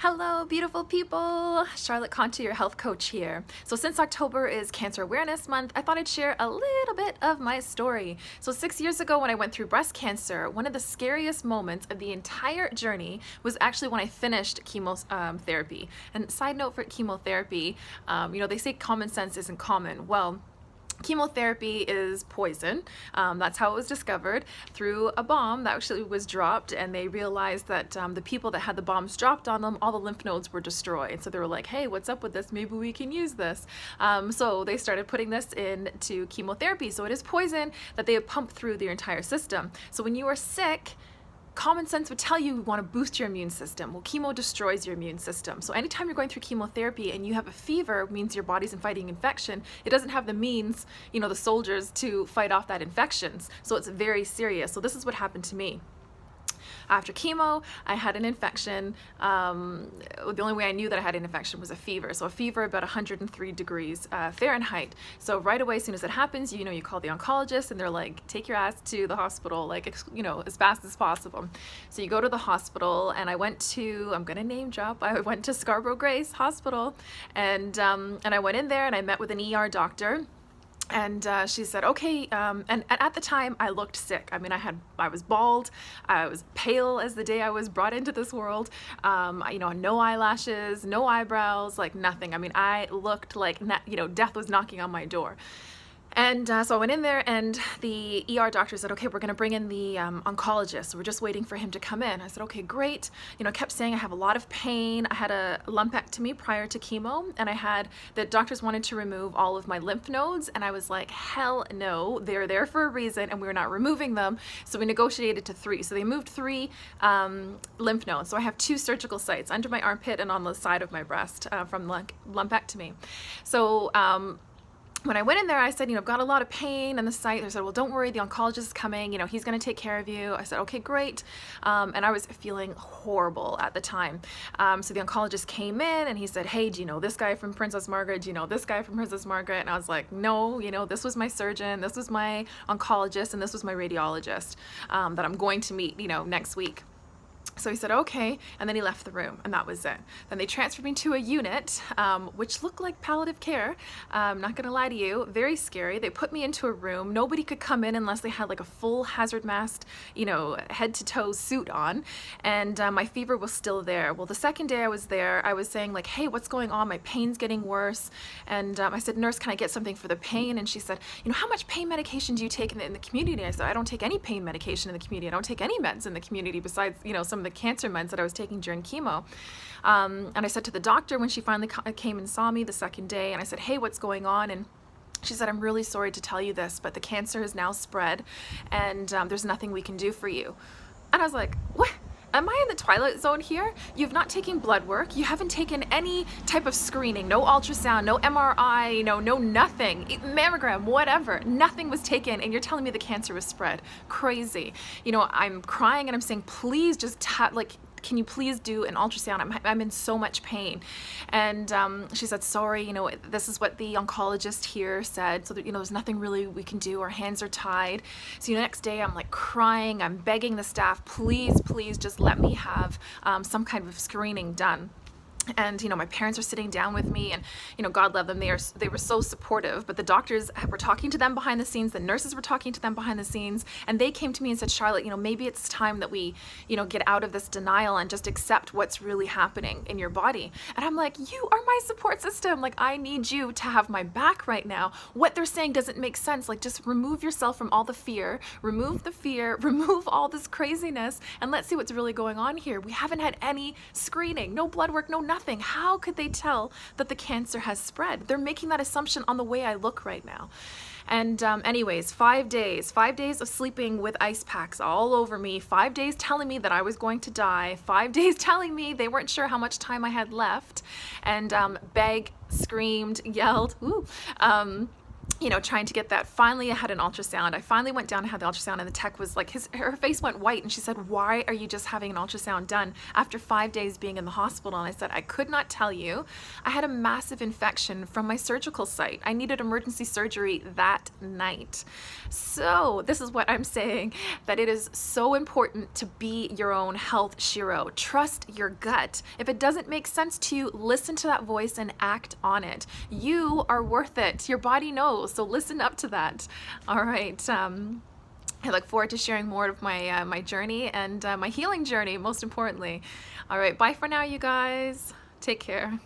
Hello, beautiful people. Charlotte Conti, your health coach here. So since October is Cancer Awareness Month, I thought I'd share a little bit of my story. So 6 years ago when I went through breast cancer, one of the scariest moments of the entire journey was actually when I finished chemotherapy. And side note for chemotherapy, they say common sense isn't common. Well, chemotherapy is poison. That's how it was discovered through a bomb that actually was dropped, and they realized that the people that had the bombs dropped on them, all the lymph nodes were destroyed. So they were like, hey, what's up with this? Maybe we can use this. So they started putting this into chemotherapy. So it is poison that they have pumped through their entire system. So when you are sick, common sense would tell you want to boost your immune system. Well, chemo destroys your immune system. So anytime you're going through chemotherapy and you have a fever, means your body's fighting infection. It doesn't have the means, the soldiers to fight off that infections. So it's very serious. So this is what happened to me. After chemo, I had an infection. The only way I knew that I had an infection was a fever. So a fever about 103 degrees Fahrenheit. So right away, as soon as it happens, you call the oncologist and they're like, take your ass to the hospital, as fast as possible. So you go to the hospital, and I went to, I'm gonna name drop, I went to Scarborough Grace Hospital, and I went in there and I met with an ER doctor. And she said, okay, and at the time I looked sick. I mean, I was bald, I was pale as the day I was brought into this world, no eyelashes, no eyebrows, like nothing. I mean, I looked like, death was knocking on my door. And so I went in there, and the ER doctor said, okay, we're going to bring in the oncologist. So we're just waiting for him to come in. I said, okay, great. I kept saying I have a lot of pain. I had a lumpectomy prior to chemo, and the doctors wanted to remove all of my lymph nodes. And I was like, hell no, they're there for a reason, and we're not removing them. So we negotiated to 3. So they moved 3 lymph nodes. So I have 2 surgical sites under my armpit and on the side of my breast from lumpectomy. So when I went in there, I said, I've got a lot of pain in the site. They said, well, don't worry, the oncologist is coming, he's going to take care of you. I said, okay, great. And I was feeling horrible at the time. So the oncologist came in and he said, hey, do you know this guy from Princess Margaret? Do you know this guy from Princess Margaret? And I was like, no, this was my surgeon, this was my oncologist, and this was my radiologist that I'm going to meet, next week. So he said, okay, and then he left the room, and that was it. Then they transferred me to a unit, which looked like palliative care. I'm not gonna lie to you, very scary. They put me into a room. Nobody could come in unless they had like a full hazard mask, head to toe suit on, and my fever was still there. Well, the second day I was there, I was saying like, hey, what's going on? My pain's getting worse. And I said, nurse, can I get something for the pain? And she said, how much pain medication do you take in the community? I said, I don't take any pain medication in the community. I don't take any meds in the community besides, some of the cancer meds that I was taking during chemo. And I said to the doctor when she finally came and saw me the second day, and I said, hey, what's going on? And she said, I'm really sorry to tell you this, but the cancer has now spread, and there's nothing we can do for you. And I was like, what? Am I in the twilight zone here? You've not taken blood work. You haven't taken any type of screening, no ultrasound, no MRI, no nothing, mammogram, whatever. Nothing was taken, and you're telling me the cancer was spread. Crazy. I'm crying and I'm saying, please just can you please do an ultrasound? I'm in so much pain. And she said, sorry, this is what the oncologist here said. So that, there's nothing really we can do. Our hands are tied. So the next day I'm like crying. I'm begging the staff, please, please just let me have some kind of screening done. And my parents are sitting down with me, and God love them, they were so supportive. But the doctors were talking to them behind the scenes, the nurses were talking to them behind the scenes, and they came to me and said, Charlotte, maybe it's time that we get out of this denial and just accept what's really happening in your body. And I'm like, you are my support system, like I need you to have my back right now. What they're saying doesn't make sense. Like, just remove yourself from all the fear, remove all this craziness, and let's see what's really going on here. We haven't had any screening, no blood work, no nothing. How could they tell that the cancer has spread? They're making that assumption on the way I look right now. And anyways, 5 days of sleeping with ice packs all over me, 5 days telling me that I was going to die, 5 days telling me they weren't sure how much time I had left, and begged, screamed, yelled, trying to get that. Finally, I had an ultrasound. I finally went down and had the ultrasound, and the tech was like, her face went white, and she said, "Why are you just having an ultrasound done after 5 days being in the hospital?" And I said, "I could not tell you. I had a massive infection from my surgical site. I needed emergency surgery that night." So this is what I'm saying, that it is so important to be your own health shiro. Trust your gut. If it doesn't make sense to you, listen to that voice and act on it. You are worth it. Your body knows. So listen up to that. All right. I look forward to sharing more of my my journey and my healing journey, most importantly. All right. Bye for now, you guys. Take care.